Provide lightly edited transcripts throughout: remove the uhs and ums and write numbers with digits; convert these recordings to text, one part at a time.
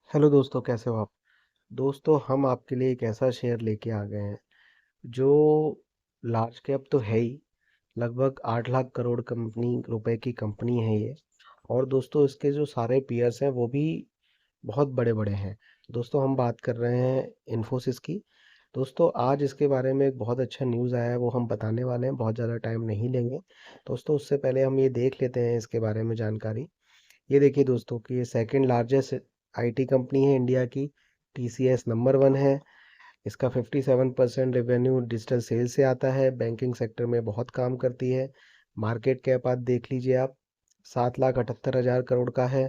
Hello दोस्तों, कैसे हो आप। दोस्तों, हम आपके लिए एक ऐसा शेयर लेके आ गए हैं जो लार्ज कैप तो है ही। लगभग 8 लाख करोड़ कंपनी रुपए की कंपनी है ये। और दोस्तों, इसके जो सारे पीयर्स हैं वो भी बहुत बड़े बड़े हैं। दोस्तों, हम बात कर रहे हैं इन्फोसिस की। दोस्तों, आज इसके बारे में एक बहुत अच्छा न्यूज़ आया है, वो हम बताने वाले हैं, बहुत ज़्यादा टाइम नहीं लेंगे। दोस्तों, उससे पहले हम ये देख लेते हैं इसके बारे में जानकारी। ये देखिए दोस्तों कि ये सेकंड लार्जेस्ट आईटी कंपनी है इंडिया की। टीसीएस नंबर 1 है। इसका 57% रेवेन्यू डिजिटल सेल्स से आता है। बैंकिंग सेक्टर में बहुत काम करती है। मार्केट कैप आज देख लीजिए आप, 7,78,000 करोड़ का है।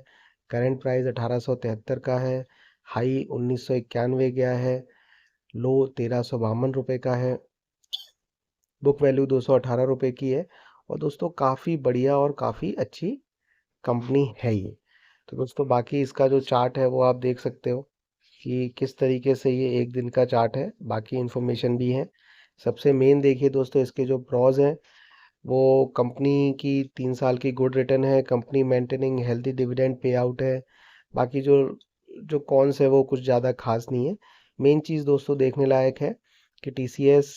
करंट प्राइस 1873 का है। हाई 1991 गया है। लो 1352 रुपये का है। बुक वैल्यू 218 रुपये की है। और दोस्तों, काफ़ी बढ़िया और काफ़ी अच्छी कंपनी है ये। तो दोस्तों, बाकी इसका जो चार्ट है वो आप देख सकते हो कि किस तरीके से ये एक दिन का चार्ट है। बाकी इन्फॉर्मेशन भी है। सबसे मेन देखिए दोस्तों, इसके जो प्रॉज हैं वो कंपनी की 3 साल की गुड रिटर्न है। Company maintaining healthy dividend pay out है। बाकी जो जो कॉन्स है वो कुछ ज़्यादा खास नहीं है। मेन चीज़ दोस्तों देखने लायक है कि टीसीएस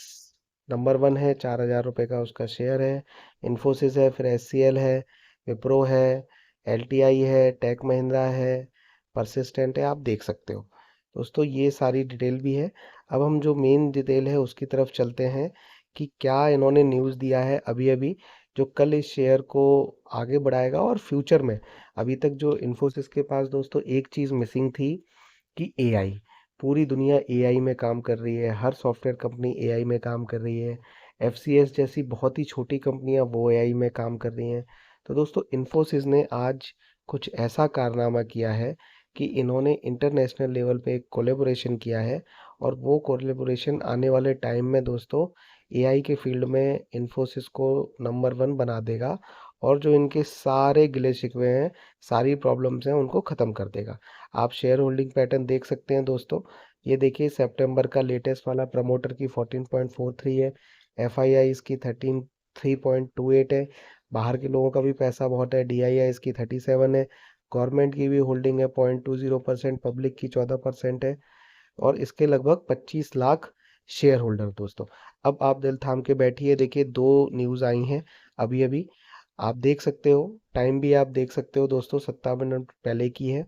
नंबर 1 है, 4,000 रुपये का उसका शेयर है। इन्फोसिस है, फिर एचसीएल है, विप्रो है, एलटीआई है, टेक महिंद्रा है, परसिस्टेंट है, आप देख सकते हो। दोस्तों, ये सारी डिटेल भी है। अब हम जो मेन डिटेल है उसकी तरफ चलते हैं कि क्या इन्होंने न्यूज़ दिया है अभी अभी, जो कल इस शेयर को आगे बढ़ाएगा और फ्यूचर में। अभी तक जो इन्फोसिस के पास दोस्तों एक चीज़ मिसिंग थी कि एआई। पूरी दुनिया एआई में काम कर रही है, हर सॉफ्टवेयर कंपनी एआई में काम कर रही है। एफसीएस जैसी बहुत ही छोटी कंपनियां वो एआई में काम कर रही हैं। तो दोस्तों, इन्फोसिस ने आज कुछ ऐसा कारनामा किया है कि इन्होंने इंटरनेशनल लेवल पे एक कोलेबोरेशन किया है। और वो कोलेबोरेशन आने वाले टाइम में दोस्तों एआई के फील्ड में इन्फोसिस को नंबर 1 बना देगा। और जो इनके सारे गिले शिकवे हैं, सारी प्रॉब्लम्स हैं, उनको ख़त्म कर देगा। आप शेयर होल्डिंग पैटर्न देख सकते हैं दोस्तों। ये देखिए, सितंबर का लेटेस्ट वाला प्रमोटर की 14.43 है। एफआईआई इसकी 3.28 है। बाहर के लोगों का भी पैसा बहुत है। डीआईआई इसकी 37 है। गवर्नमेंट की भी होल्डिंग है 0.20%। पब्लिक की 14% है। और इसके लगभग 25 लाख शेयर होल्डर दोस्तों। अब आप दिल थाम के बैठिए, देखिए दो न्यूज़ आई हैं अभी अभी। आप देख सकते हो, टाइम भी आप देख सकते हो दोस्तों, 57 मिनट पहले की है।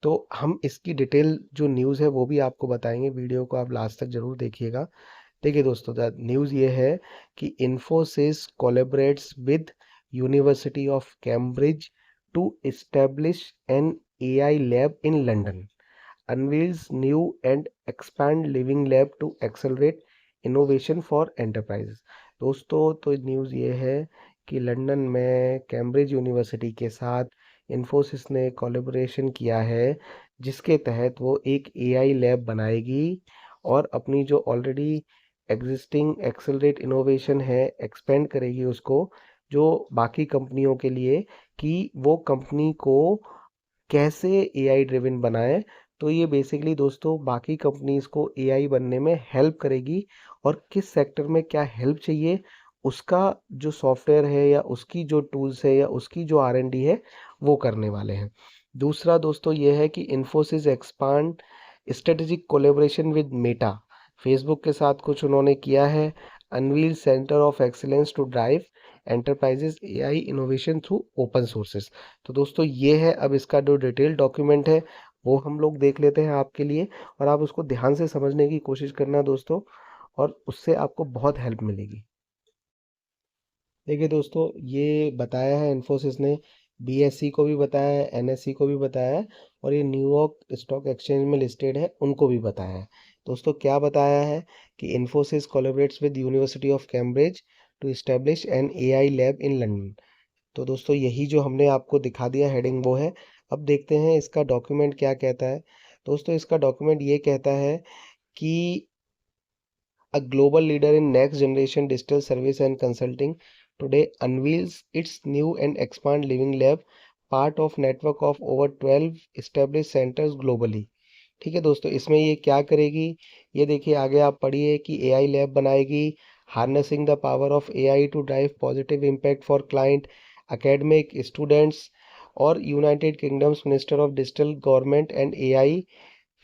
तो हम इसकी डिटेल जो न्यूज़ है वो भी आपको बताएंगे। वीडियो को आप लास्ट तक जरूर देखिएगा। देखिए दोस्तों, न्यूज़ ये है कि Infosys collaborates with University of Cambridge to establish an AI lab in London, unveils new and expand living lab to accelerate innovation for enterprises। दोस्तों, तो न्यूज़ ये है कि लंदन में कैम्ब्रिज यूनिवर्सिटी के साथ इन्फोसिस ने कोलैबोरेशन किया है, जिसके तहत वो एक एआई लैब बनाएगी और अपनी जो ऑलरेडी एग्जिस्टिंग एक्सेलरेट इनोवेशन है एक्सपेंड करेगी उसको, जो बाकी कंपनियों के लिए, कि वो कंपनी को कैसे एआई ड्रिवन बनाए। तो ये बेसिकली दोस्तों बाकी कंपनीज को एआई बनने में हेल्प करेगी। और किस सेक्टर में क्या हेल्प चाहिए, उसका जो सॉफ्टवेयर है या उसकी जो टूल्स है या उसकी जो आर&डी है, वो करने वाले हैं। दूसरा दोस्तों ये है कि Infosys expand strategic collaboration with Meta. Facebook के साथ कुछ उन्होंने किया है। Unveil centre of excellence to drive enterprises AI innovation through open sources. तो दोस्तों, ये है अब इसका जो डिटेल डॉक्यूमेंट है वो हम लोग देख लेते हैं आपके लिए। और आप उसको ध्यान से समझने की कोशिश करना दोस्तों, और उससे आपको बहुत हेल्प मिलेगी। देखिए दोस्तों, ये बताया है इन्फोसिस ने, बीएससी को भी बताया है, एनएससी को भी बताया है, और ये न्यूयॉर्क स्टॉक एक्सचेंज में लिस्टेड है उनको भी बताया है। दोस्तों, क्या बताया है कि Infosys collaborates with University of Cambridge to establish an AI lab in London. तो दोस्तों, यही जो हमने आपको दिखा दिया हेडिंग वो है। अब देखते हैं इसका डॉक्यूमेंट क्या कहता है। दोस्तों, इसका डॉक्यूमेंट ये कहता है कि a global leader in next generation digital service and consulting today unveils its new and expand living lab, part of network of over 12 established centers globally। ठीक है दोस्तों, इसमें ये क्या करेगी, ये देखिए आगे आप पढ़िए कि एआई लैब बनाएगी, harnessing the power of AI to drive positive impact for client, academic students और United Kingdom's minister of digital government and AI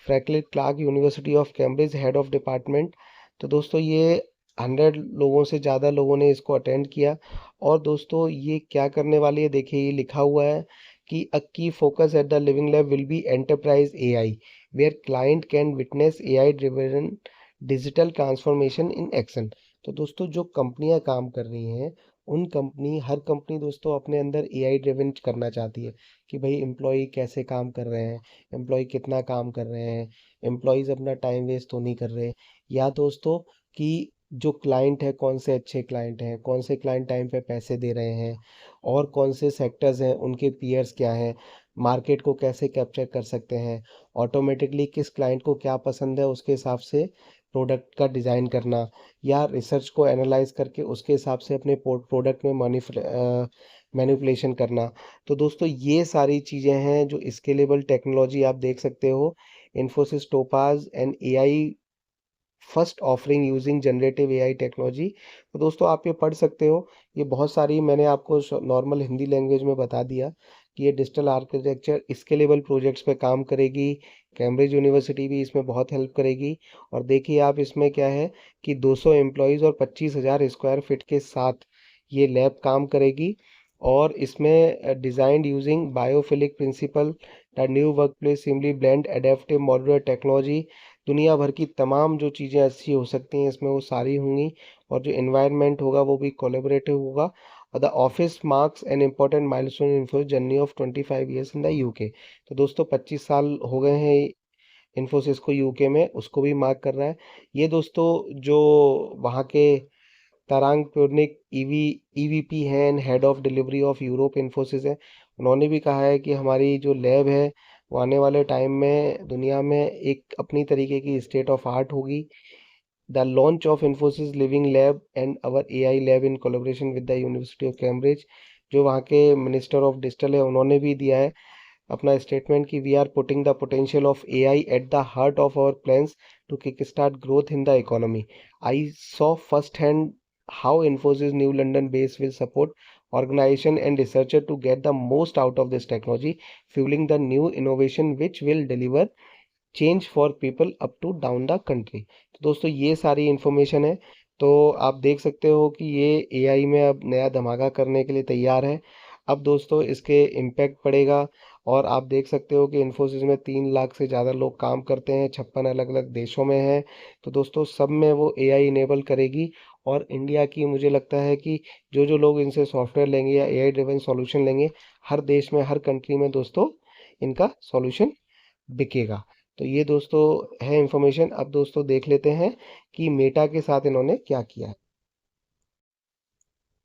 Franklin Clark University of Cambridge head of department. तो दोस्तों ये 100 लोगों से ज़्यादा लोगों ने इसको अटेंड किया। और दोस्तों ये क्या करने वाली है, देखिए ये लिखा हुआ है कि a key focus at the living lab will be enterprise AI where client can witness AI driven digital transformation in action. तो दोस्तों जो कंपनियां काम कर रही हैं, हर कंपनी दोस्तों अपने अंदर एआई ड्रिवन करना चाहती है कि भाई एम्प्लॉय कैसे काम कर रहे हैं, एम्प्लॉय कितना काम कर रहे हैं, एम्प्लॉयज़ अपना टाइम वेस्ट तो नहीं कर रहे। या दोस्तों कि जो क्लाइंट है कौन से अच्छे क्लाइंट हैं, कौन से क्लाइंट टाइम पे पैसे दे रहे हैं, और कौन से सेक्टर्स हैं उनके पीयर्स क्या हैं, मार्केट को कैसे कैप्चर कर सकते हैं, ऑटोमेटिकली किस क्लाइंट को क्या पसंद है उसके हिसाब से प्रोडक्ट का डिज़ाइन करना, या रिसर्च को एनालाइज करके उसके हिसाब से अपने प्रोडक्ट में मैनिपुलेशन करना। तो दोस्तों ये सारी चीज़ें हैं जो स्केलेबल टेक्नोलॉजी आप देख सकते हो। Infosys topaz and AI first offering using generative AI technology. तो दोस्तों आप ये पढ़ सकते हो। ये बहुत सारी मैंने आपको नॉर्मल हिंदी लैंग्वेज में बता दिया कि ये डिजिटल आर्किटेक्चर स्केलेबल प्रोजेक्ट्स पे काम करेगी। कैम्ब्रिज यूनिवर्सिटी भी इसमें बहुत हेल्प करेगी। और देखिए आप इसमें क्या है कि 200 एम्प्लॉयज़ और 25,000 स्क्वायर फीट के साथ ये लैब काम करेगी। और इसमें designed using biophilic principle the new work place seamlessly blend adaptive modular technology. दुनिया भर की तमाम जो चीज़ें अच्छी हो सकती हैं इसमें वो सारी होंगी। और जो एनवायरनमेंट होगा वो भी कोलेबरेटिव होगा। और the office marks an important milestone in for journey of 25 years in the UK. तो दोस्तों 25 साल हो गए हैं इन्फोसिस को यूके में, उसको भी मार्क कर रहा है। ये दोस्तों जो वहाँ के तारांग प्योरनिक ईवीपी हैं and head of delivery of Europe Infosys है, उन्होंने भी कहा है कि हमारी जो लैब है वो आने वाले टाइम में दुनिया में एक अपनी तरीके की स्टेट ऑफ आर्ट होगी। The launch of Infosys living lab and our AI lab in collaboration with the university of Cambridge, जो वहाँ के मिनिस्टर ऑफ डिजिटल है उन्होंने भी दिया है अपना स्टेटमेंट कि we are putting the potential of AI at the heart of our plans to kick start growth in the economy. I saw first hand how Infosys New London base will support organization and researcher to get the most out of this technology, fueling the new innovation which will deliver change for people up to down the country। तो दोस्तों ये सारी information है। तो आप देख सकते हो कि ये एआई में अब नया धमाका करने के लिए तैयार है। अब दोस्तों इसके इम्पैक्ट पड़ेगा। और आप देख सकते हो कि इन्फोसिस में 3 लाख से ज़्यादा लोग काम करते हैं, 56 अलग अलग देशों में हैं। तो दोस्तों सब में वो एआई इनेबल करेगी। और इंडिया की मुझे लगता है कि जो जो लोग इनसे सॉफ्टवेयर लेंगे या एआई ड्रिवन सॉल्यूशन लेंगे, हर देश में हर कंट्री में दोस्तों इनका सॉल्यूशन बिकेगा। तो ये दोस्तों है इंफॉर्मेशन। अब दोस्तों देख लेते हैं कि मेटा के साथ इन्होंने क्या किया है।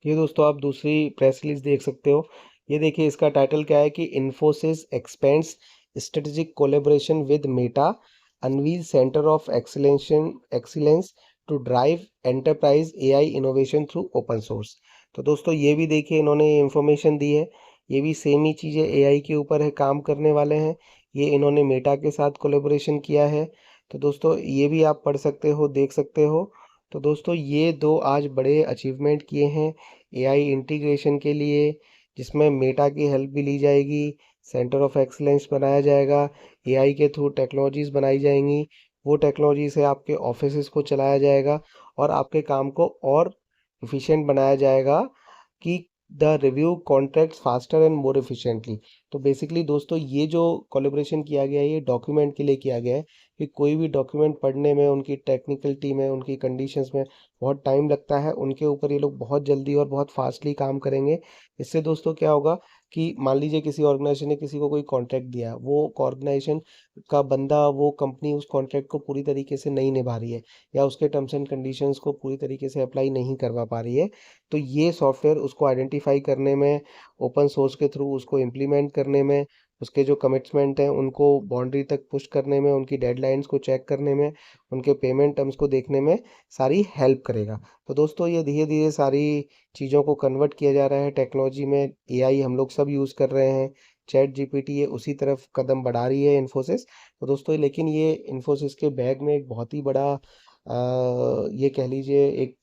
ये दोस्तों आप दूसरी प्रेस रिलीज देख सकते हो। ये देखिए इसका टाइटल क्या है कि Infosys expands strategic collaboration with Meta unveil centre of excellence to drive enterprise AI innovation through open source. तो दोस्तों ये भी देखिए इन्होंने ये इंफॉर्मेशन दी है। ये भी सेम ही चीज़ें एआई के ऊपर है, काम करने वाले हैं। ये इन्होंने मेटा के साथ कोलेबोरेशन किया है। तो दोस्तों ये भी आप पढ़ सकते हो, देख सकते हो। तो दोस्तों ये दो आज बड़े अचीवमेंट किए हैं एआई इंटीग्रेशन के लिए, जिसमें मेटा की हेल्प भी ली जाएगी, सेंटर ऑफ एक्सीलेंस बनाया जाएगा, एआई के थ्रू टेक्नोलॉजीज़ बनाई जाएंगी। वो टेक्नोलॉजी से आपके ऑफिसेस को चलाया जाएगा और आपके काम को और एफिशिएंट बनाया जाएगा कि the review contracts faster and more efficiently. तो बेसिकली दोस्तों ये जो कोलेब्रेशन किया गया है ये डॉक्यूमेंट के लिए किया गया है कि कोई भी डॉक्यूमेंट पढ़ने में उनकी टेक्निकलिटी में उनकी कंडीशंस में बहुत टाइम लगता है, उनके ऊपर ये लोग बहुत जल्दी और बहुत फास्टली काम करेंगे। इससे दोस्तों क्या होगा कि मान लीजिए किसी ऑर्गेनाइजेशन ने किसी को कोई कॉन्ट्रैक्ट दिया, वो ऑर्गेनाइजेशन का बंदा, वो कंपनी उस कॉन्ट्रैक्ट को पूरी तरीके से नहीं निभा रही है या उसके टर्म्स एंड कंडीशंस को पूरी तरीके से अप्लाई नहीं करवा पा रही है, तो ये सॉफ्टवेयर उसको आइडेंटिफाई करने में, ओपन सोर्स के थ्रू उसको इम्प्लीमेंट करने में, उसके जो कमिटमेंट हैं उनको बाउंड्री तक पुश करने में, उनकी डेडलाइंस को चेक करने में, उनके पेमेंट टर्म्स को देखने में सारी हेल्प करेगा। तो दोस्तों ये धीरे धीरे सारी चीज़ों को कन्वर्ट किया जा रहा है टेक्नोलॉजी में। एआई हम लोग सब यूज़ कर रहे हैं। चैट जीपीटी ये उसी तरफ कदम बढ़ा रही है इन्फोसिस। तो दोस्तों लेकिन ये इन्फोसिस के बैग में एक बहुत ही बड़ा ये कह लीजिए एक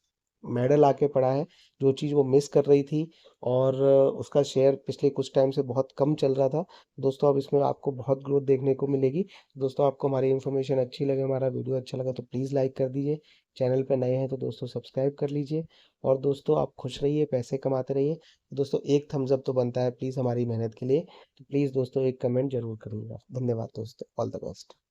मेडल आके पड़ा है, जो चीज़ वो मिस कर रही थी। और उसका शेयर पिछले कुछ टाइम से बहुत कम चल रहा था। दोस्तों अब इसमें आपको बहुत ग्रोथ देखने को मिलेगी। दोस्तों आपको हमारी इन्फॉर्मेशन अच्छी लगे, हमारा वीडियो अच्छा लगा तो प्लीज़ लाइक कर दीजिए। चैनल पे नए हैं तो दोस्तों सब्सक्राइब कर लीजिए। और दोस्तों आप खुश रहिए, पैसे कमाते रहिए। दोस्तों एक थम्स अप तो बनता है प्लीज़ हमारी मेहनत के लिए। तो प्लीज़ दोस्तों एक कमेंट जरूर करिएगा। धन्यवाद दोस्तों, ऑल द बेस्ट।